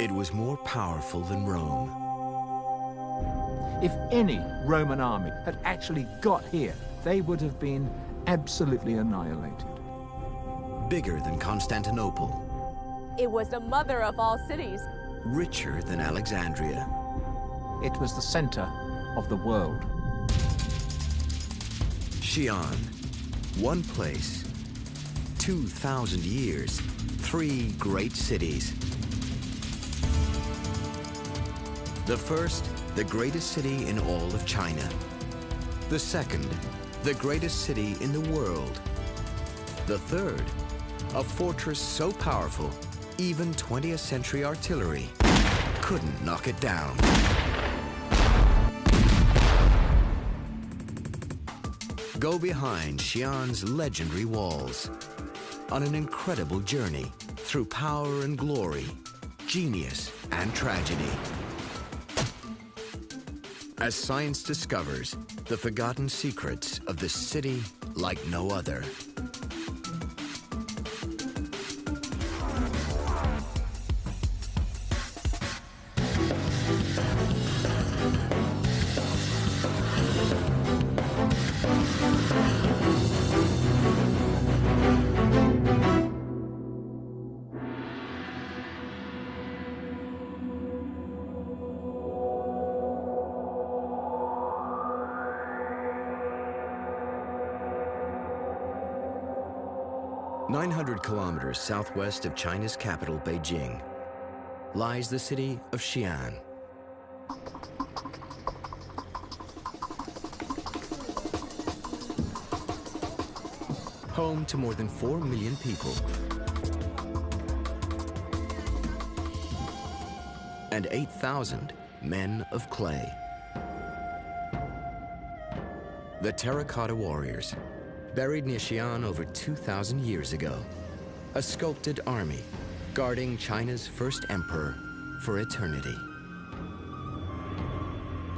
It was more powerful than Rome. If any Roman army had actually got here, they would have been absolutely annihilated. Bigger than Constantinople. It was the mother of all cities. Richer than Alexandria. It was the center of the world. Xi'an, one place, 2,000 years, 3 great cities. The first, the greatest city in all of China. The second, the greatest city in the world. The third, a fortress so powerful, even 20th century artillery couldn't knock it down. Go behind Xi'an's legendary walls on an incredible journey through power and glory, genius and tragedy. As science discovers the forgotten secrets of the city like no other. Kilometers southwest of China's capital, Beijing, lies the city of Xi'an. Home to more than 4 million people and 8,000 men of clay. The Terracotta Warriors, buried near Xi'an over 2,000 years ago. A sculpted army guarding China's first emperor for eternity.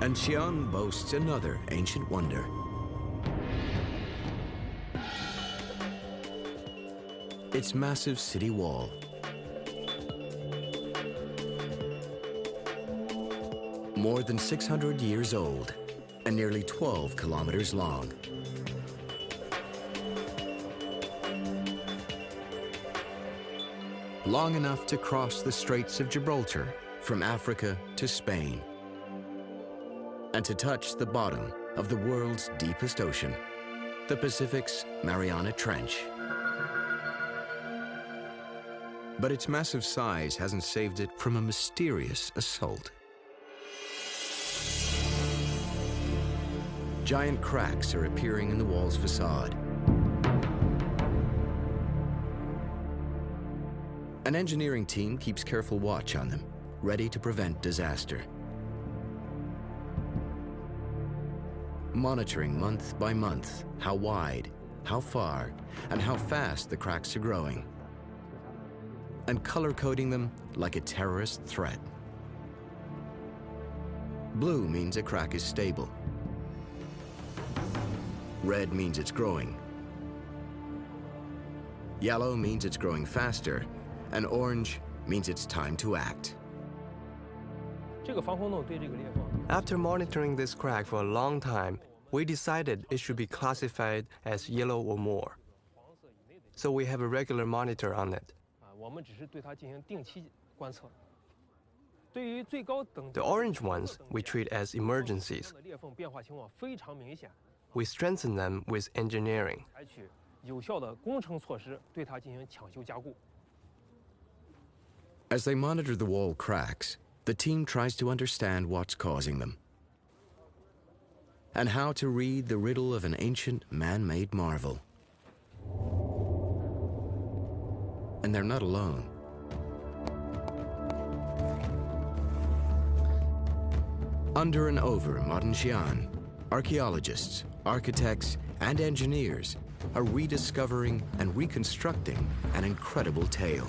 And Xi'an boasts another ancient wonder. Its massive city wall. More than 600 years old and nearly 12 kilometers long. Long enough to cross the Straits of Gibraltar from Africa to Spain, and to touch the bottom of the world's deepest ocean, the Pacific's Mariana Trench. But its massive size hasn't saved it from a mysterious assault. Giant cracks are appearing in the wall's facade. An engineering team keeps careful watch on them, ready to prevent disaster. Monitoring month by month how wide, how far, and how fast the cracks are growing. And color-coding them like a terrorist threat. Blue means a crack is stable. Red means it's growing. Yellow means it's growing faster. And orange means it's time to act. After monitoring this crack for a long time, we decided it should be classified as yellow or more. So we have a regular monitor on it. The orange ones we treat as emergencies. We strengthen them with engineering. As they monitor the wall cracks, the team tries to understand what's causing them and how to read the riddle of an ancient man-made marvel. And they're not alone. Under and over modern Xi'an, archaeologists, architects, and engineers are rediscovering and reconstructing an incredible tale.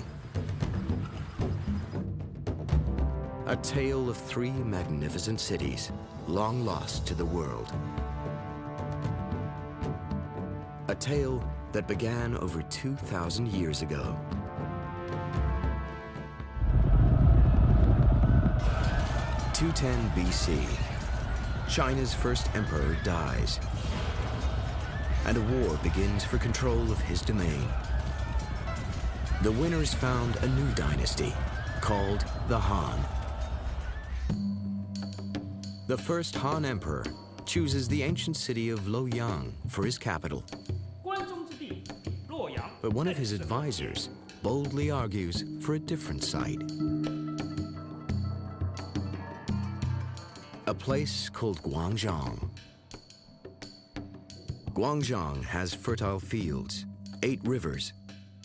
A tale of 3 magnificent cities, long lost to the world. A tale that began over 2,000 years ago. 210 BC, China's first emperor dies, and a war begins for control of his domain. The winners found a new dynasty called the Han. The first Han emperor chooses the ancient city of Luoyang for his capital. But one of his advisors boldly argues for a different site. A place called Guangzhong. Guangzhong has fertile fields, 8 rivers,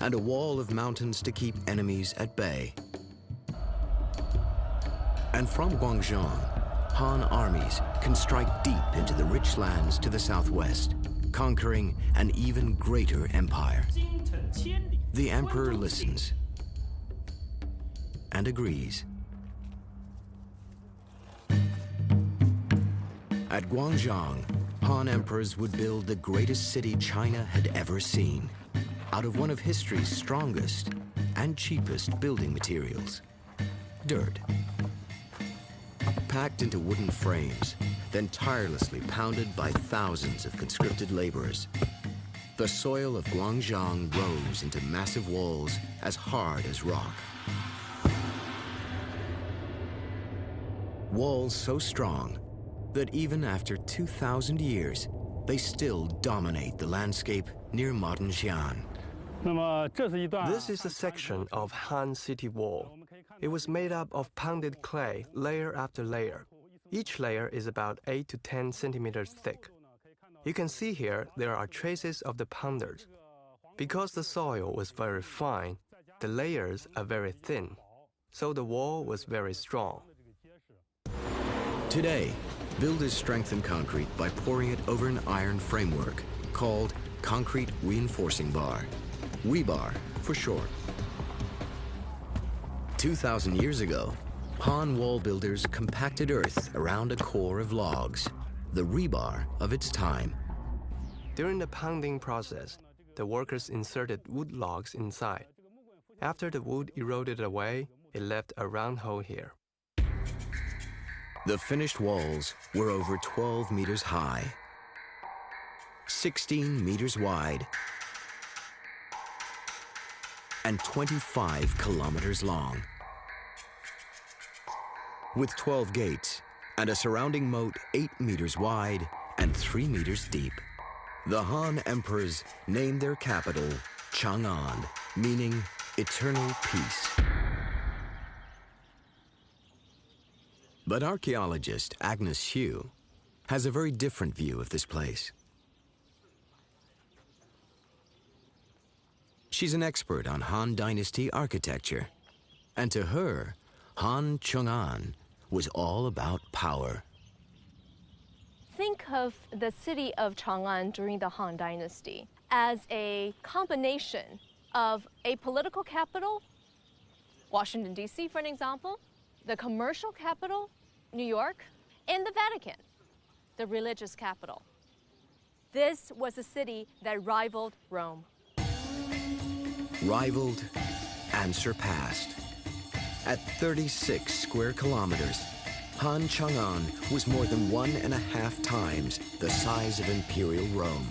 and a wall of mountains to keep enemies at bay. And from Guangzhong, Han armies can strike deep into the rich lands to the southwest, conquering an even greater empire. The emperor listens and agrees. At Guangzhong, Han emperors would build the greatest city China had ever seen, out of one of history's strongest and cheapest building materials, dirt. Packed into wooden frames, then tirelessly pounded by thousands of conscripted laborers, the soil of Guangzhong rose into massive walls as hard as rock. Walls so strong that even after 2,000 years, they still dominate the landscape near modern Xi'an. This is a section of Han City Wall. It was made up of pounded clay, layer after layer. Each layer is about 8 to 10 centimeters thick. You can see here there are traces of the pounders. Because the soil was very fine, the layers are very thin, so the wall was very strong. Today, builders strengthen concrete by pouring it over an iron framework called concrete reinforcing bar, rebar for short. 2,000 years ago, Han wall builders compacted earth around a core of logs, the rebar of its time. During the pounding process, the workers inserted wood logs inside. After the wood eroded away, it left a round hole here. The finished walls were over 12 meters high, 16 meters wide, and 25 kilometers long. With 12 gates and a surrounding moat 8 meters wide and 3 meters deep. The Han emperors named their capital Chang'an, meaning eternal peace. But archaeologist Agnes Hsu has a very different view of this place. She's an expert on Han Dynasty architecture, and to her, Han Chang'an was all about power. Think of the city of Chang'an during the Han Dynasty as a combination of a political capital, Washington, D.C., for an example, the commercial capital, New York, and the Vatican, the religious capital. This was a city that rivaled Rome. Rivaled and surpassed. At 36 square kilometers, Han Chang'an was more than 1.5 times the size of Imperial Rome.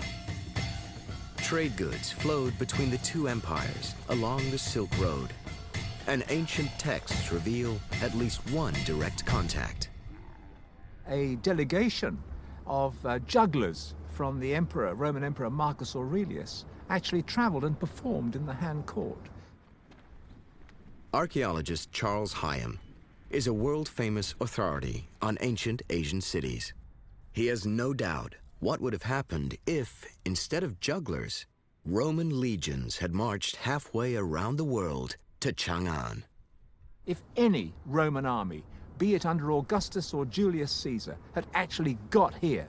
Trade goods flowed between the two empires along the Silk Road, and ancient texts reveal at least one direct contact. A delegation of jugglers from the emperor, Roman Emperor Marcus Aurelius, actually traveled and performed in the Han court. Archaeologist Charles Xi'an is a world-famous authority on ancient Asian cities. He has no doubt what would have happened if, instead of jugglers, Roman legions had marched halfway around the world to Chang'an. If any Roman army, be it under Augustus or Julius Caesar, had actually got here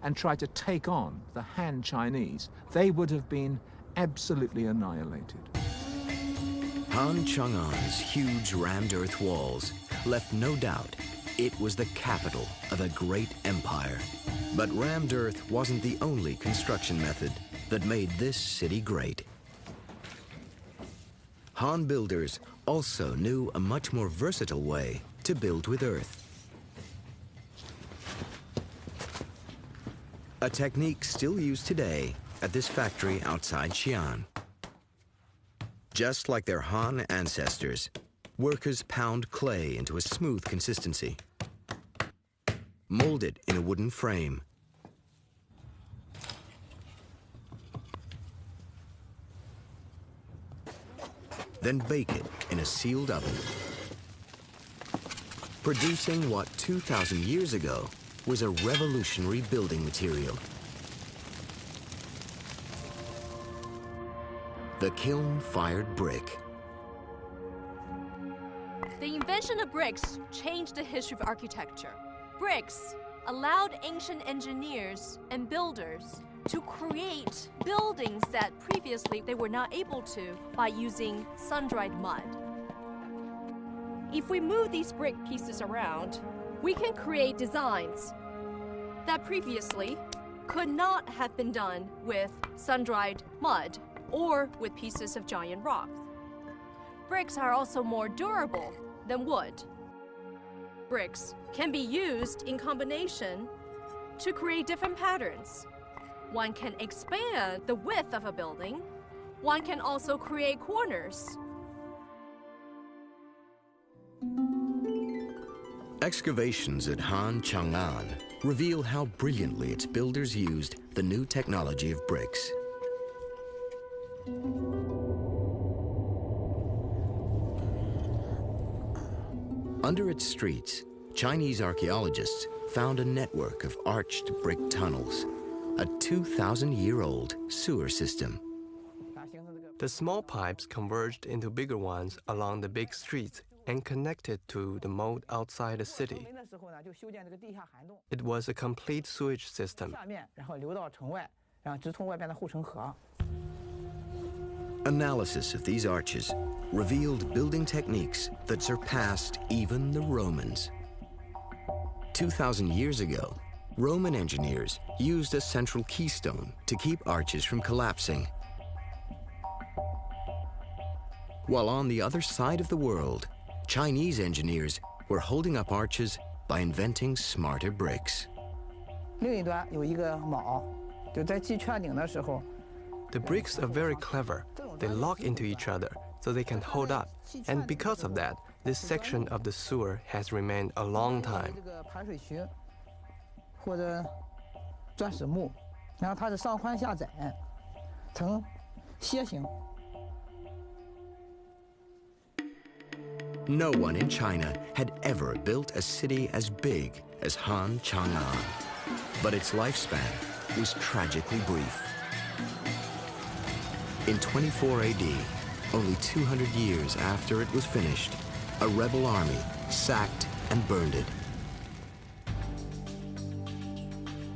and tried to take on the Han Chinese, they would have been absolutely annihilated. Han Chang'an's huge rammed earth walls left no doubt it was the capital of a great empire. But rammed earth wasn't the only construction method that made this city great. Han builders also knew a much more versatile way to build with earth. a technique still used today at this factory outside Xi'an. Just like their Han ancestors, workers pound clay into a smooth consistency, mold it in a wooden frame, then bake it in a sealed oven, producing what 2,000 years ago was a revolutionary building material. The kiln-fired brick. The invention of bricks changed the history of architecture. Bricks allowed ancient engineers and builders to create buildings that previously they were not able to by using sun-dried mud. If we move these brick pieces around, we can create designs that previously could not have been done with sun-dried mud or with pieces of giant rocks. Bricks are also more durable than wood. Bricks can be used in combination to create different patterns. One can expand the width of a building. One can also create corners. Excavations at Han Chang'an reveal how brilliantly its builders used the new technology of bricks. Under its streets, Chinese archaeologists found a network of arched brick tunnels, a 2,000-year-old sewer system. The small pipes converged into bigger ones along the big streets and connected to the moat outside the city. It was a complete sewage system. Analysis of these arches revealed building techniques that surpassed even the Romans. 2,000 years ago, Roman engineers used a central keystone to keep arches from collapsing. While on the other side of the world, Chinese engineers were holding up arches by inventing smarter bricks. The bricks are very clever. They lock into each other so they can hold up. And because of that, this section of the sewer has remained a long time. No one in China had ever built a city as big as Han Chang'an, but its lifespan was tragically brief. In 24 AD, only 200 years after it was finished, a rebel army sacked and burned it.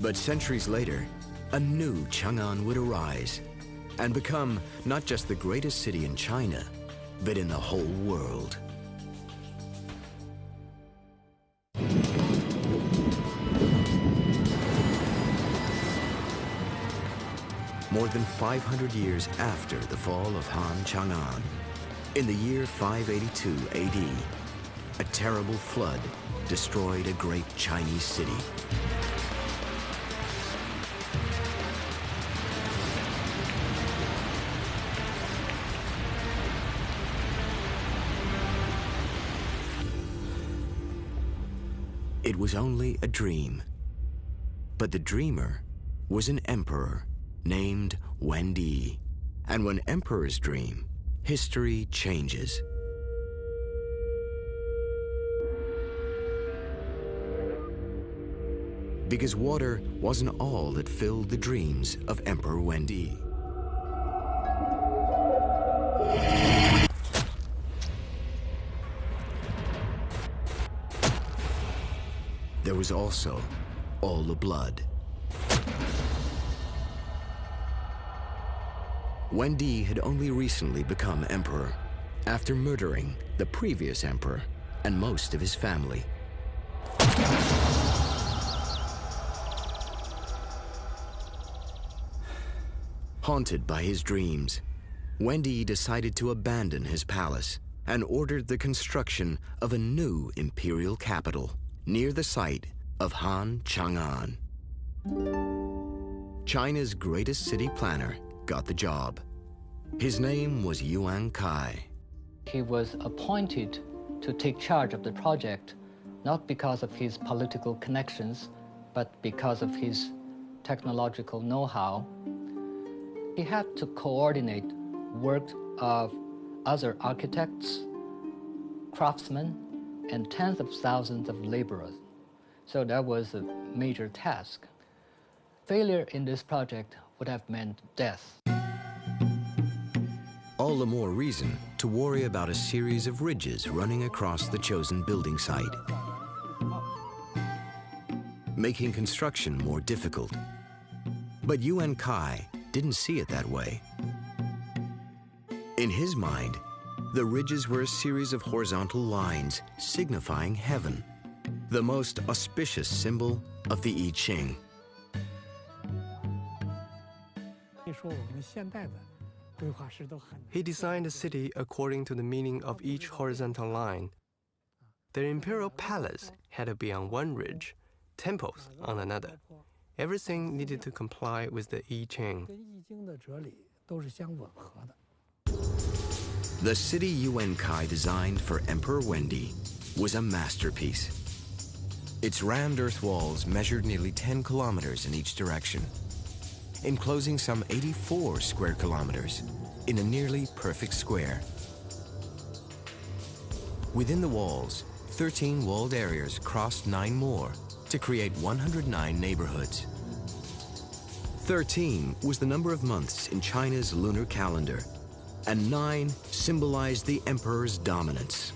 But centuries later, a new Chang'an would arise and become not just the greatest city in China, but in the whole world. More than 500 years after the fall of Han Chang'an, in the year 582 AD, a terrible flood destroyed a great Chinese city. It was only a dream, but the dreamer was an emperor named Wendi. And when emperors dream, history changes. Because water wasn't all that filled the dreams of Emperor Wendi. There was also all the blood. Wendi had only recently become emperor after murdering the previous emperor and most of his family. Haunted by his dreams, Wendi decided to abandon his palace and ordered the construction of a new imperial capital near the site of Han Chang'an. China's greatest city planner got the job. His name was Yuan Kai. He was appointed to take charge of the project, not because of his political connections, but because of his technological know-how. He had to coordinate work of other architects, craftsmen, and tens of thousands of laborers. So that was a major task. Failure in this project would have meant death. All the more reason to worry about a series of ridges running across the chosen building site, making construction more difficult. But Yuan Kai didn't see it that way. In his mind, the ridges were a series of horizontal lines signifying heaven, the most auspicious symbol of the I Ching. He designed the city according to the meaning of each horizontal line. The imperial palace had to be on one ridge, temples on another. Everything needed to comply with the I Ching. The city Yuan Kai designed for Emperor Wendy was a masterpiece. Its rammed earth walls measured nearly 10 kilometers in each direction, enclosing some 84 square kilometers in a nearly perfect square. Within the walls, 13 walled areas crossed 9 more to create 109 neighborhoods. 13 was the number of months in China's lunar calendar, and 9 symbolized the emperor's dominance.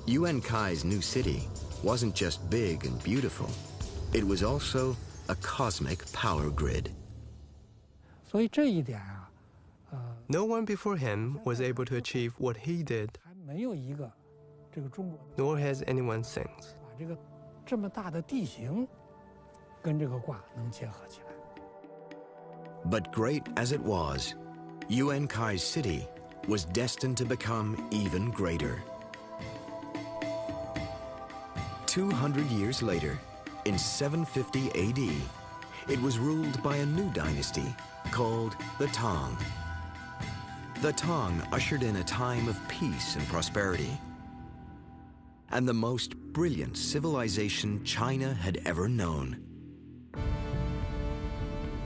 Yuan Kai's new city wasn't just big and beautiful, it was also a cosmic power grid. No one before him was able to achieve what he did, nor has anyone since. But great as it was, Yuan Kai's city was destined to become even greater. 200 years later, in 750 AD, it was ruled by a new dynasty called the Tang. The Tang ushered in a time of peace and prosperity, and the most brilliant civilization China had ever known.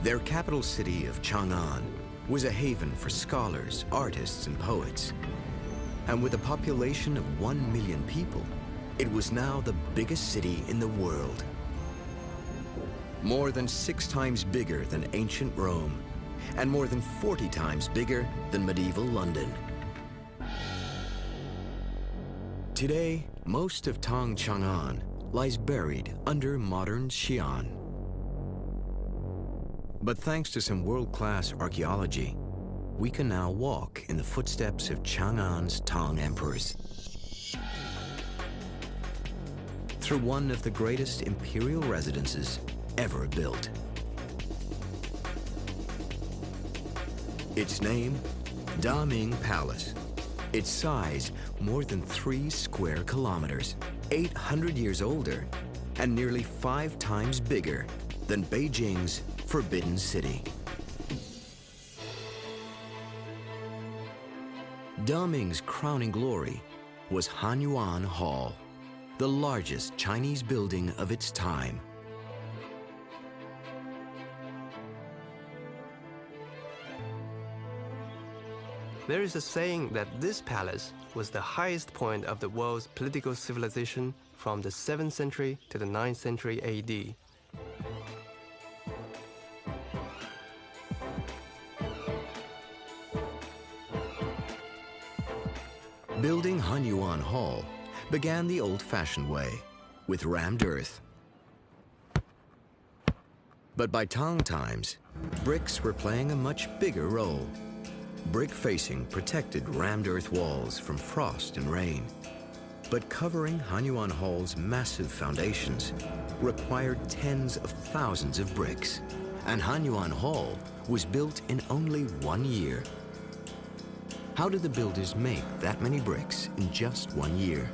Their capital city of Chang'an was a haven for scholars, artists, and poets. And with a population of 1 million people, it was now the biggest city in the world. More than 6 times bigger than ancient Rome, and more than 40 times bigger than medieval London. Today, most of Tang Chang'an lies buried under modern Xi'an. But thanks to some world-class archaeology, we can now walk in the footsteps of Chang'an's Tang emperors. Through one of the greatest imperial residences ever built. Its name, Daming Palace. Its size, more than 3 square kilometers, 800 years older, and nearly 5 times bigger than Beijing's Forbidden City. Daming's crowning glory was Hanyuan Hall, the largest Chinese building of its time. There is a saying that this palace was the highest point of the world's political civilization from the 7th century to the 9th century AD. Building Hanyuan Hall began the old-fashioned way, with rammed earth. But by Tang times, bricks were playing a much bigger role. Brick facing protected rammed earth walls from frost and rain. But covering Hanyuan Hall's massive foundations required tens of thousands of bricks, and Hanyuan Hall was built in only 1 year. How did the builders make that many bricks in just 1 year?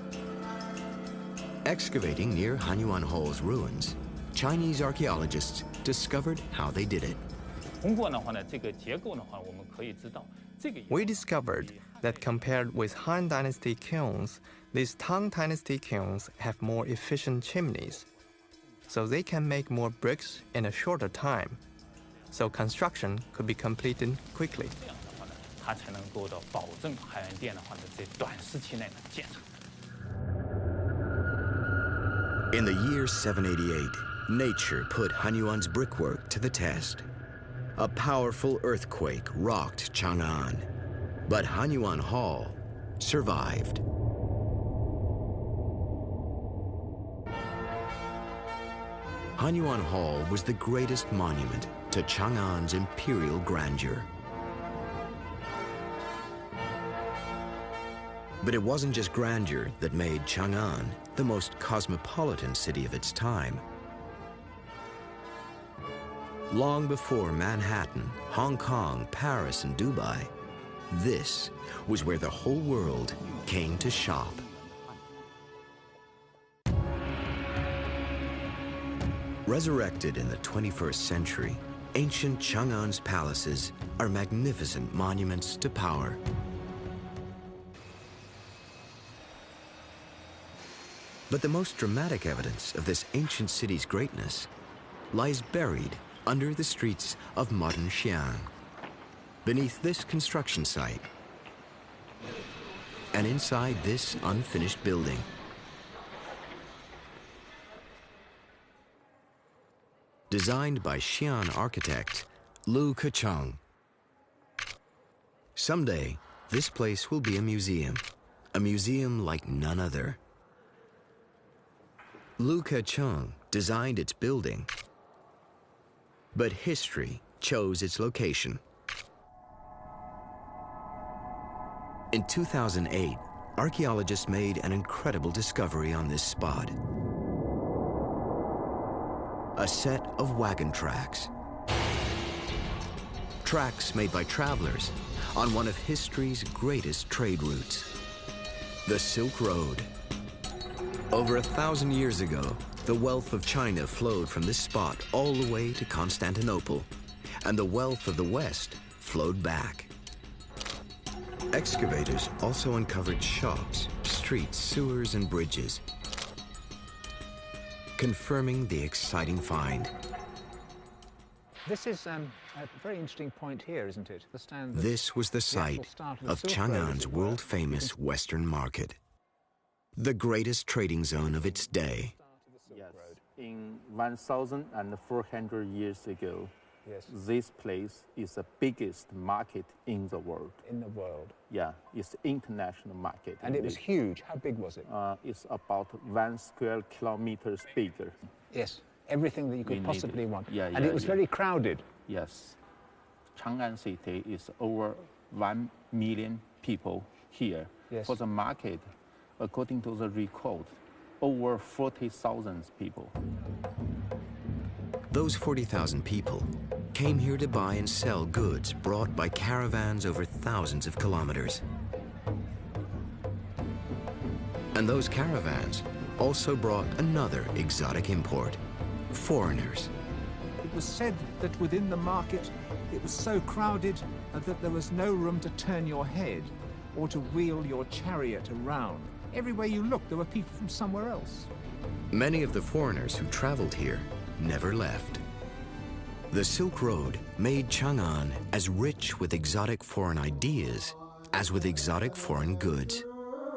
Excavating near Hanyuan Hall's ruins, Chinese archaeologists discovered how they did it. We discovered that compared with Han Dynasty kilns, these Tang Dynasty kilns have more efficient chimneys, so they can make more bricks in a shorter time, so construction could be completed quickly. In the year 788, nature put Hanyuan's brickwork to the test. A powerful earthquake rocked Chang'an, but Hanyuan Hall survived. Hanyuan Hall was the greatest monument to Chang'an's imperial grandeur. But it wasn't just grandeur that made Chang'an the most cosmopolitan city of its time. Long before Manhattan, Hong Kong, Paris, and Dubai, this was where the whole world came to shop. Resurrected in the 21st century, ancient Chang'an's palaces are magnificent monuments to power. But the most dramatic evidence of this ancient city's greatness lies buried under the streets of modern Xi'an, beneath this construction site, and inside this unfinished building. Designed by Xi'an architect Lu Kecheng. Someday, this place will be a museum like none other. Lu Kecheng designed its building, but history chose its location. In 2008, archaeologists made an incredible discovery on this spot. A set of wagon tracks. Tracks made by travelers on one of history's greatest trade routes, the Silk Road. Over 1,000 years ago, the wealth of China flowed from this spot all the way to Constantinople, and the wealth of the West flowed back. Excavators also uncovered shops, streets, sewers, and bridges, confirming the exciting find. This is a very interesting point here, isn't it? This was the site of Chang'an's world-famous Western Market, the greatest trading zone of its day. Yes, in 1,400 years ago, Yes. this place is the biggest market in the world. In the world. Yeah, it's international market. And it was huge. How big was it? It's about 1 square kilometers bigger. Yes, everything that you could possibly want. Yeah, and it was very crowded. Yes. Chang'an City is over 1 million people here. Yes. For the market, according to the record, over 40,000 people. Those 40,000 people came here to buy and sell goods brought by caravans over thousands of kilometers. And those caravans also brought another exotic import, foreigners. It was said that within the market, it was so crowded that there was no room to turn your head or to wheel your chariot around. Everywhere you looked, there were people from somewhere else. Many of the foreigners who traveled here never left. The Silk Road made Chang'an as rich with exotic foreign ideas as with exotic foreign goods,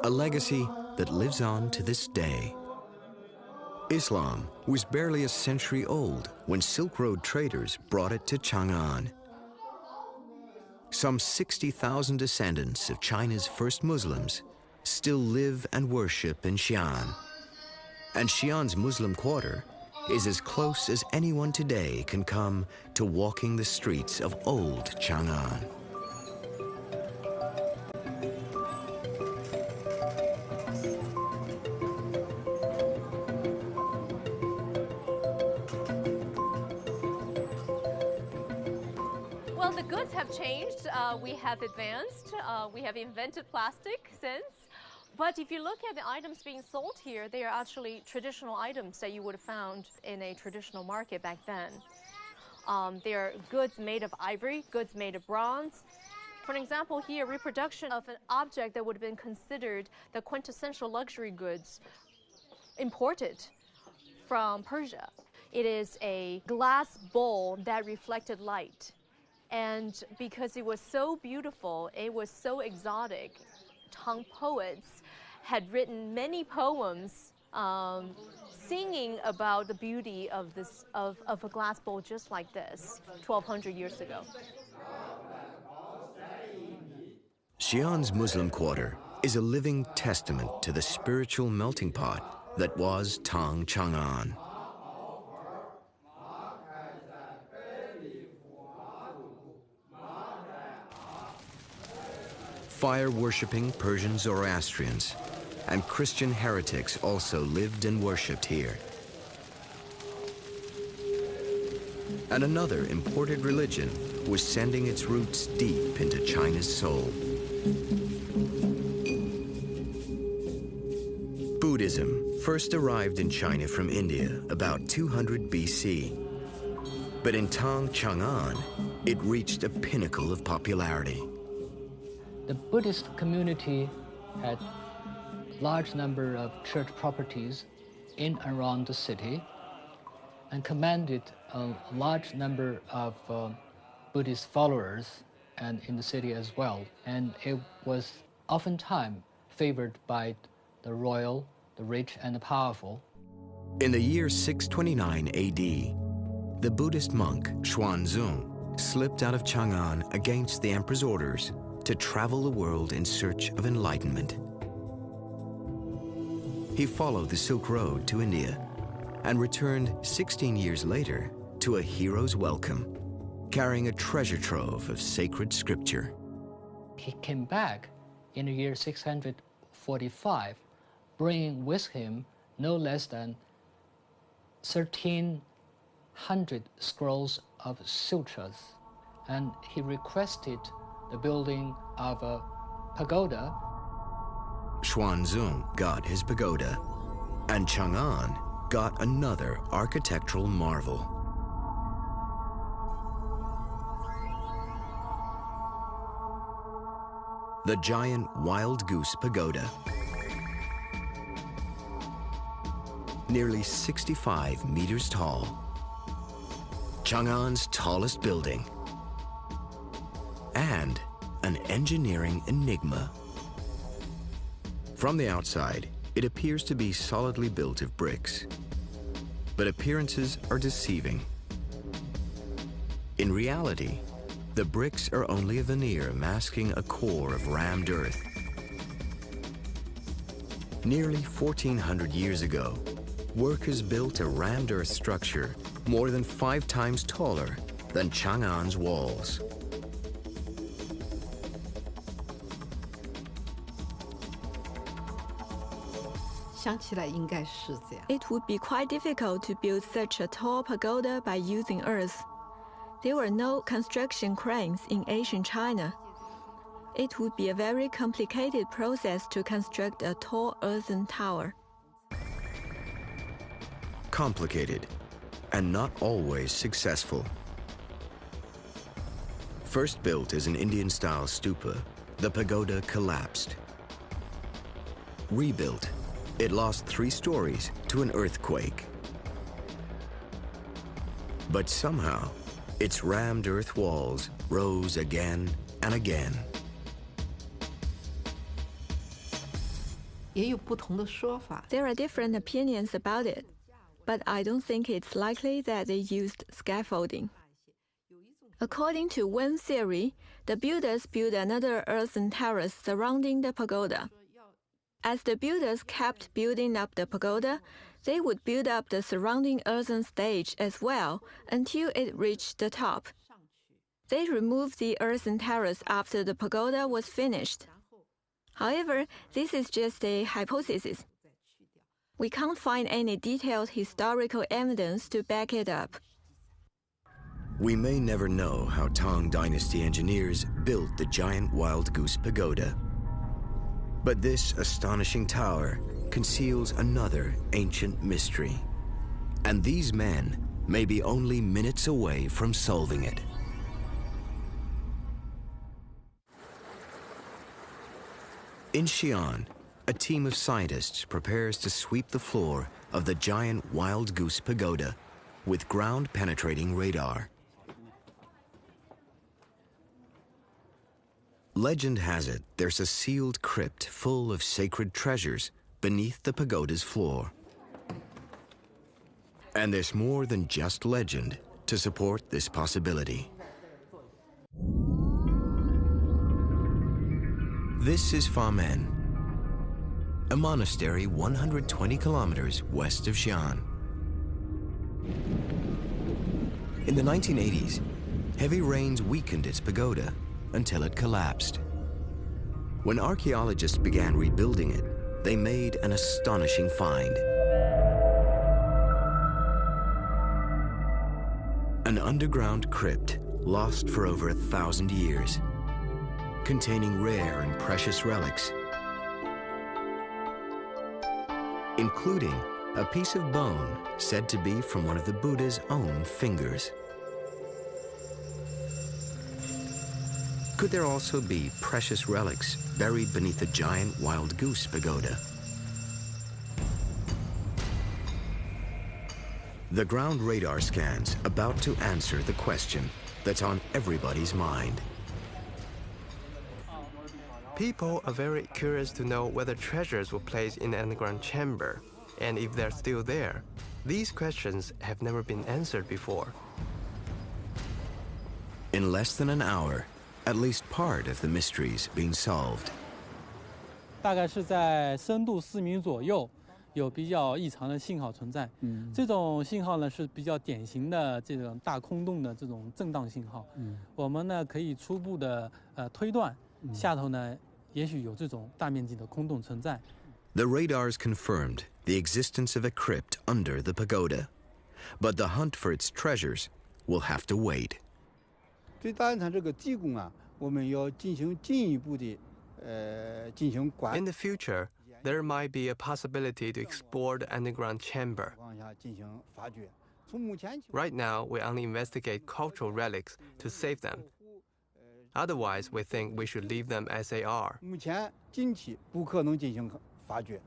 a legacy that lives on to this day. Islam was barely a century old when Silk Road traders brought it to Chang'an. Some 60,000 descendants of China's first Muslims still live and worship in Xi'an. And Xi'an's Muslim quarter is as close as anyone today can come to walking the streets of old Chang'an. Well, the goods have changed. We have advanced. We have invented plastic since. But if you look at the items being sold here, they are actually traditional items that you would have found in a traditional market back then. There are goods made of ivory, goods made of bronze. For example, here, reproduction of an object that would have been considered the quintessential luxury goods imported from Persia. It is a glass bowl that reflected light. And because it was so beautiful, it was so exotic, Tang poets had written many poems singing about the beauty of a glass bowl just like this 1,200 years ago. Xi'an's Muslim quarter is a living testament to the spiritual melting pot that was Tang Chang'an. Fire-worshipping Persian Zoroastrians and Christian heretics also lived and worshipped here. And another imported religion was sending its roots deep into China's soul. Buddhism first arrived in China from India about 200 BC. But in Tang Chang'an, it reached a pinnacle of popularity. The Buddhist community had a large number of church properties in and around the city and commanded a large number of Buddhist followers and in the city as well. And it was oftentimes favored by the royal, the rich, and the powerful. In the year 629 AD, the Buddhist monk Xuanzong slipped out of Chang'an against the emperor's orders to travel the world in search of enlightenment. He followed the Silk Road to India and returned 16 years later to a hero's welcome, carrying a treasure trove of sacred scripture. He came back in the year 645, bringing with him no less than 1,300 scrolls of sutras, and he requested the building of a pagoda. Xuanzong got his pagoda, and Chang'an got another architectural marvel. The giant Wild Goose Pagoda. Nearly 65 meters tall. Chang'an's tallest building. And an engineering enigma. From the outside, it appears to be solidly built of bricks. But appearances are deceiving. In reality, the bricks are only a veneer masking a core of rammed earth. Nearly 1,400 years ago, workers built a rammed earth structure more than 5 times taller than Chang'an's walls. It would be quite difficult to build such a tall pagoda by using earth. There were no construction cranes in ancient China. It would be a very complicated process to construct a tall earthen tower. Complicated, and not always successful. First built as an Indian-style stupa, the pagoda collapsed. Rebuilt, it lost 3 stories to an earthquake. But somehow, its rammed earth walls rose again and again. There are different opinions about it, but I don't think it's likely that they used scaffolding. According to one theory, the builders built another earthen terrace surrounding the pagoda. As the builders kept building up the pagoda, they would build up the surrounding earthen stage as well until it reached the top. They removed the earthen terrace after the pagoda was finished. However, this is just a hypothesis. We can't find any detailed historical evidence to back it up. We may never know how Tang Dynasty engineers built the giant Wild Goose Pagoda. But this astonishing tower conceals another ancient mystery. And these men may be only minutes away from solving it. In Xi'an, a team of scientists prepares to sweep the floor of the giant wild goose pagoda with ground-penetrating radar. Legend has it there's a sealed crypt full of sacred treasures beneath the pagoda's floor. And there's more than just legend to support this possibility. This is Famen, a monastery 120 kilometers west of Xi'an. In the 1980s, heavy rains weakened its pagoda until it collapsed. When archaeologists began rebuilding it, they made an astonishing find. An underground crypt lost for over 1,000 years, containing rare and precious relics, including a piece of bone said to be from one of the Buddha's own fingers. Could there also be precious relics buried beneath the giant wild goose pagoda? The ground radar scans about to answer the question that's on everybody's mind. People are very curious to know whether treasures were placed in the underground chamber, and if they're still there. These questions have never been answered before. In less than an hour, at least part of the mystery's been solved. 大概是在深度4米左右，有比较异常的信号存在。这种信号呢是比较典型的这种大空洞的这种震荡信号。我们呢可以初步的推断，下头呢也许有这种大面积的空洞存在。The radars confirmed the existence of a crypt under the pagoda, but the hunt for its treasures will have to wait. 对大雁塔这个地宫啊，我们要进行进一步的进行管。 In the future, there might be a possibility to explore the underground chamber. 往下进行发掘。从目前 Right now, we only investigate cultural relics to save them. Otherwise, we think we should leave them as they are. 目前近期不可能进行发掘。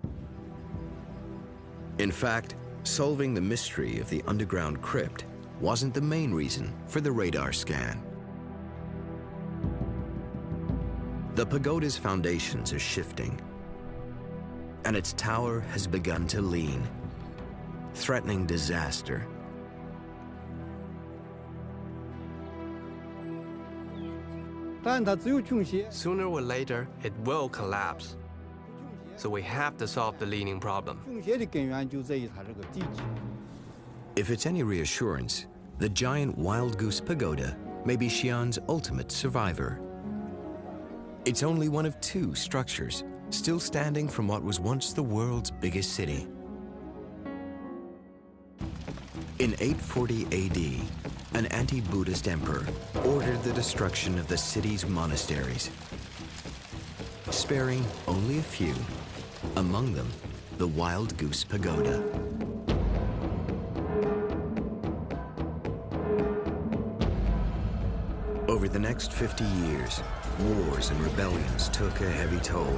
In fact, solving the mystery of the underground crypt wasn't the main reason for the radar scan. The pagoda's foundations are shifting, and its tower has begun to lean, threatening disaster. Sooner or later, it will collapse. So we have to solve the leaning problem. If it's any reassurance, the giant wild goose pagoda may be Xi'an's ultimate survivor. It's only one of 2 structures still standing from what was once the world's biggest city. In 840 AD, an anti-Buddhist emperor ordered the destruction of the city's monasteries, sparing only a few, among them the Wild Goose Pagoda. Over the next 50 years, wars and rebellions took a heavy toll.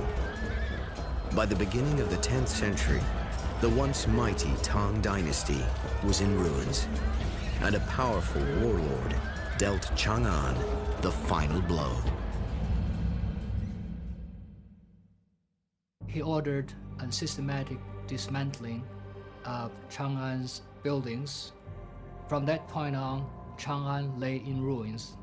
By the beginning of the 10th century, the once mighty Tang dynasty was in ruins, and a powerful warlord dealt Chang'an the final blow. He ordered a systematic dismantling of Chang'an's buildings. From that point on, Chang'an lay in ruins.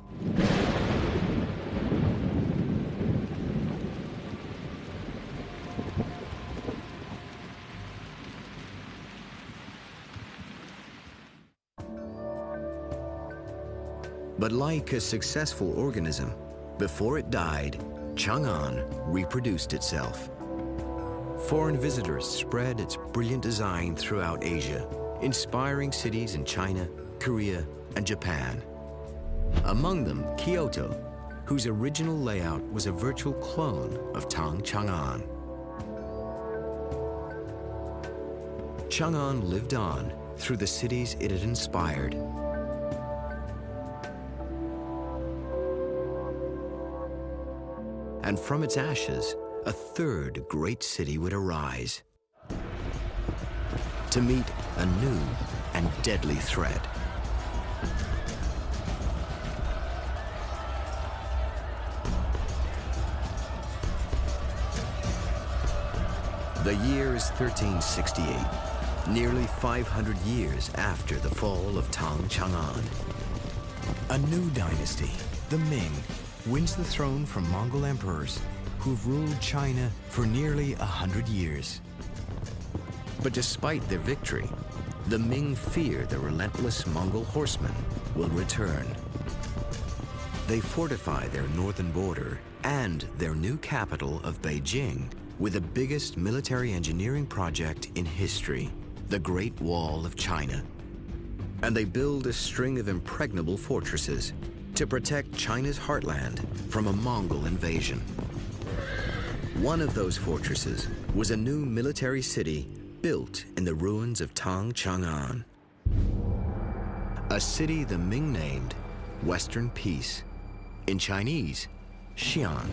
But like a successful organism, before it died, Chang'an reproduced itself. Foreign visitors spread its brilliant design throughout Asia, inspiring cities in China, Korea, and Japan. Among them, Kyoto, whose original layout was a virtual clone of Tang Chang'an. Chang'an lived on through the cities it had inspired. And from its ashes, a third great city would arise to meet a new and deadly threat. The year is 1368, nearly 500 years after the fall of Tang Chang'an. A new dynasty, the Ming, wins the throne from Mongol emperors who've ruled China for nearly 100 years. But despite their victory, the Ming fear the relentless Mongol horsemen will return. They fortify their northern border and their new capital of Beijing with the biggest military engineering project in history, the Great Wall of China. And they build a string of impregnable fortresses to protect China's heartland from a Mongol invasion. One of those fortresses was a new military city built in the ruins of Tang Chang'an. A city the Ming named Western Peace, in Chinese, Xi'an.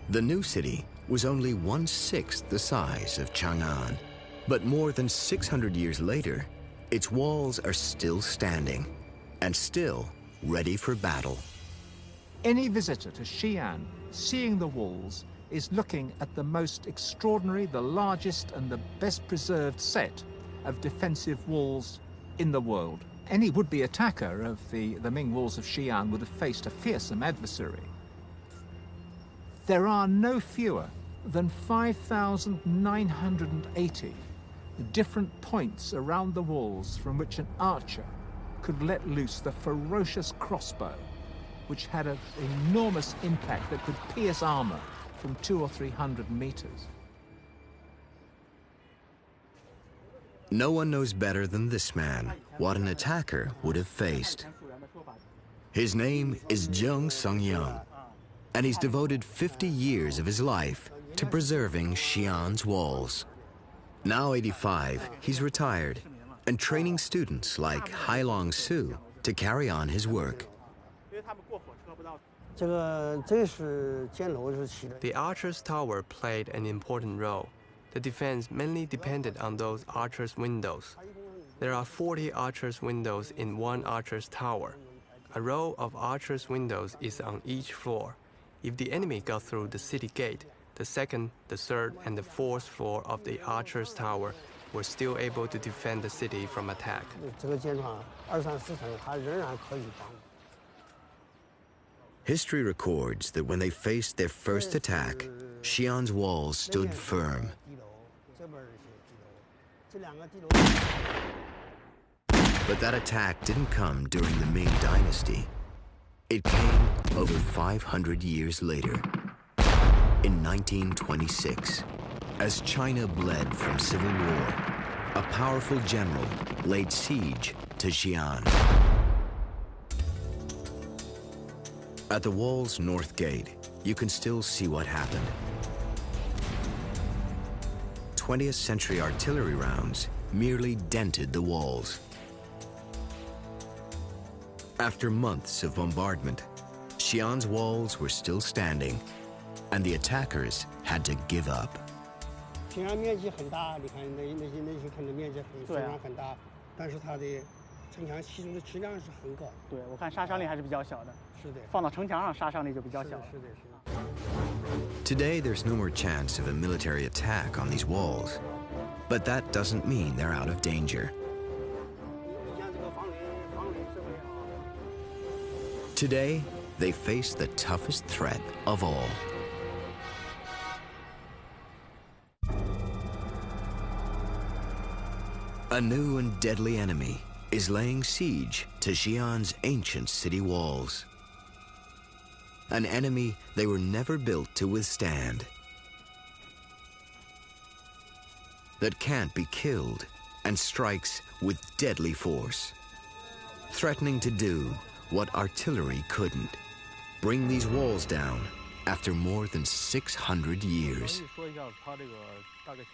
The new city was only 1/6 the size of Chang'an, but more than 600 years later, its walls are still standing and still ready for battle. Any visitor to Xi'an, seeing the walls, is looking at the most extraordinary, the largest and the best preserved set of defensive walls in the world. Any would-be attacker of the Ming walls of Xi'an would have faced a fearsome adversary. There are no fewer than 5,980 different points around the walls from which an archer could let loose the ferocious crossbow, which had an enormous impact that could pierce armor from 200 or 300 meters. No one knows better than this man what an attacker would have faced. His name is Zheng Songyang, and he's devoted 50 years of his life to preserving Xi'an's walls. Now 85, he's retired and training students like Hailong Su to carry on his work. The archer's tower played an important role. The defense mainly depended on those archers' windows. There are 40 archers' windows in one archer's tower. A row of archers' windows is on each floor. If the enemy got through the city gate, the second, the third, and the fourth floor of the archer's tower were still able to defend the city from attack. History records that when they faced their first attack, Xi'an's walls stood firm. But that attack didn't come during the Ming Dynasty. It came over 500 years later, in 1926. As China bled from civil war, a powerful general laid siege to Xi'an. At the wall's north gate, you can still see what happened. 20th century artillery rounds merely dented the walls. After months of bombardment, Xi'an's walls were still standing, and the attackers had to give up. Today, there's no more chance of a military attack on these walls, but that doesn't mean they're out of danger. Today, they face the toughest threat of all. A new and deadly enemy is laying siege to Xi'an's ancient city walls. An enemy they were never built to withstand. That can't be killed and strikes with deadly force, threatening to do what artillery couldn't: bring these walls down after more than 600 years.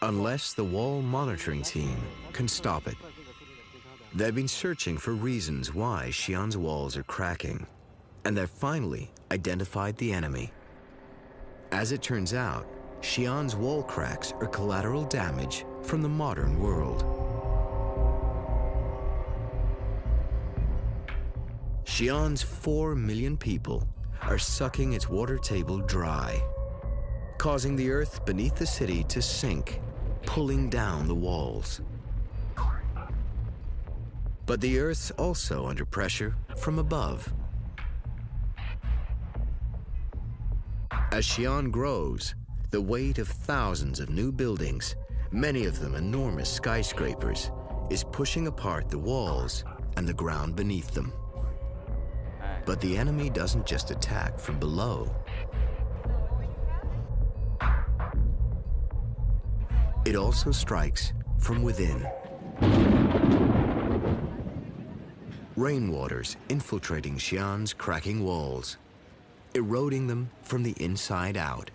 Unless the wall monitoring team can stop it. They've been searching for reasons why Xi'an's walls are cracking, and they've finally identified the enemy. As it turns out, Xi'an's wall cracks are collateral damage from the modern world. Xi'an's 4 million people are sucking its water table dry, causing the earth beneath the city to sink, pulling down the walls. But the earth's also under pressure from above. As Xi'an grows, the weight of thousands of new buildings, many of them enormous skyscrapers, is pushing apart the walls and the ground beneath them. But the enemy doesn't just attack from below. It also strikes from within. Rainwaters infiltrating Xi'an's cracking walls, eroding them from the inside out.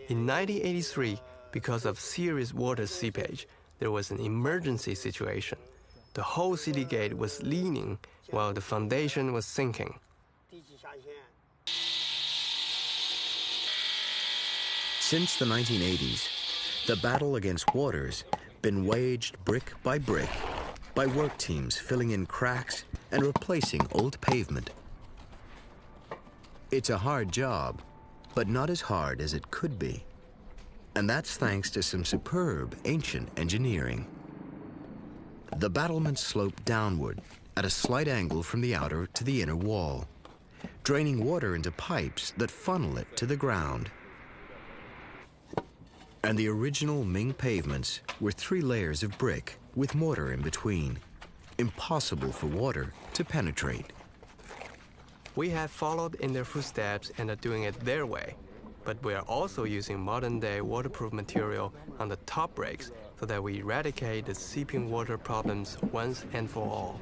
In 1983, because of serious water seepage, there was an emergency situation. The whole city gate was leaning while the foundation was sinking. Since the 1980s, the battle against water's been waged brick by work teams filling in cracks and replacing old pavement. It's a hard job, but not as hard as it could be. And that's thanks to some superb ancient engineering. The battlements slope downward at a slight angle from the outer to the inner wall, draining water into pipes that funnel it to the ground. And the original Ming pavements were 3 layers of brick with mortar in between, impossible for water to penetrate. We have followed in their footsteps and are doing it their way, but we are also using modern-day waterproof material on the top bricks so that we eradicate the seeping water problems once and for all.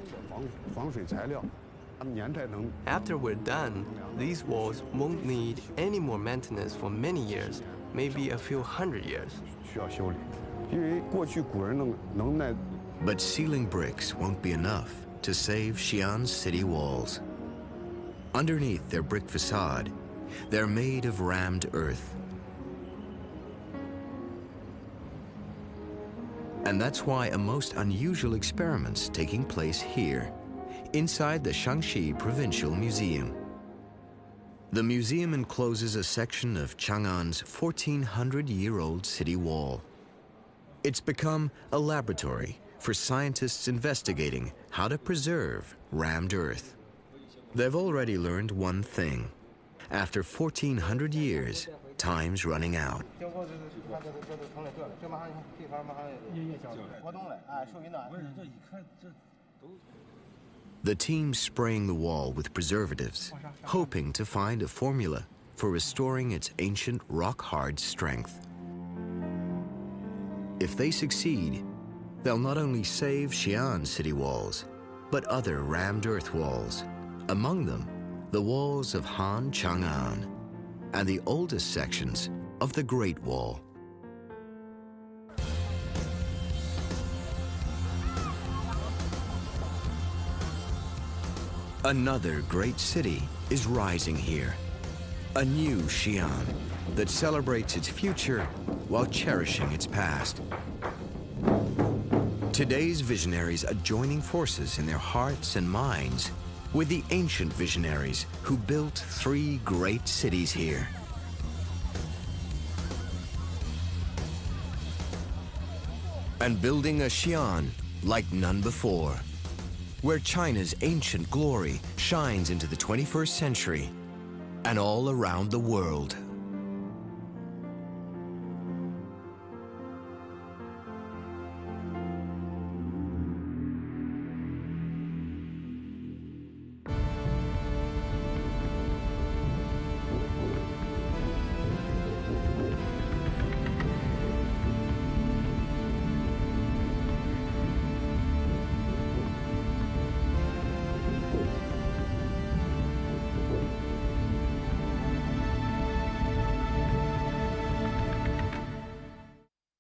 After we're done, these walls won't need any more maintenance for many years, maybe a few hundred years. But sealing bricks won't be enough to save Xi'an's city walls. Underneath their brick facade, they're made of rammed earth. And that's why a most unusual experiment's taking place here, inside the Shaanxi Provincial Museum. The museum encloses a section of Chang'an's 1,400-year-old city wall. It's become a laboratory for scientists investigating how to preserve rammed earth. They've already learned one thing. After 1,400 years, time's running out. The team's spraying the wall with preservatives, hoping to find a formula for restoring its ancient rock-hard strength. If they succeed, they'll not only save Xi'an city walls, but other rammed earth walls, among them the walls of Han Chang'an and the oldest sections of the Great Wall. Another great city is rising here, a new Xi'an that celebrates its future while cherishing its past. Today's visionaries are joining forces in their hearts and minds with the ancient visionaries who built 3 great cities here. And building a Xi'an like none before, where China's ancient glory shines into the 21st century and all around the world.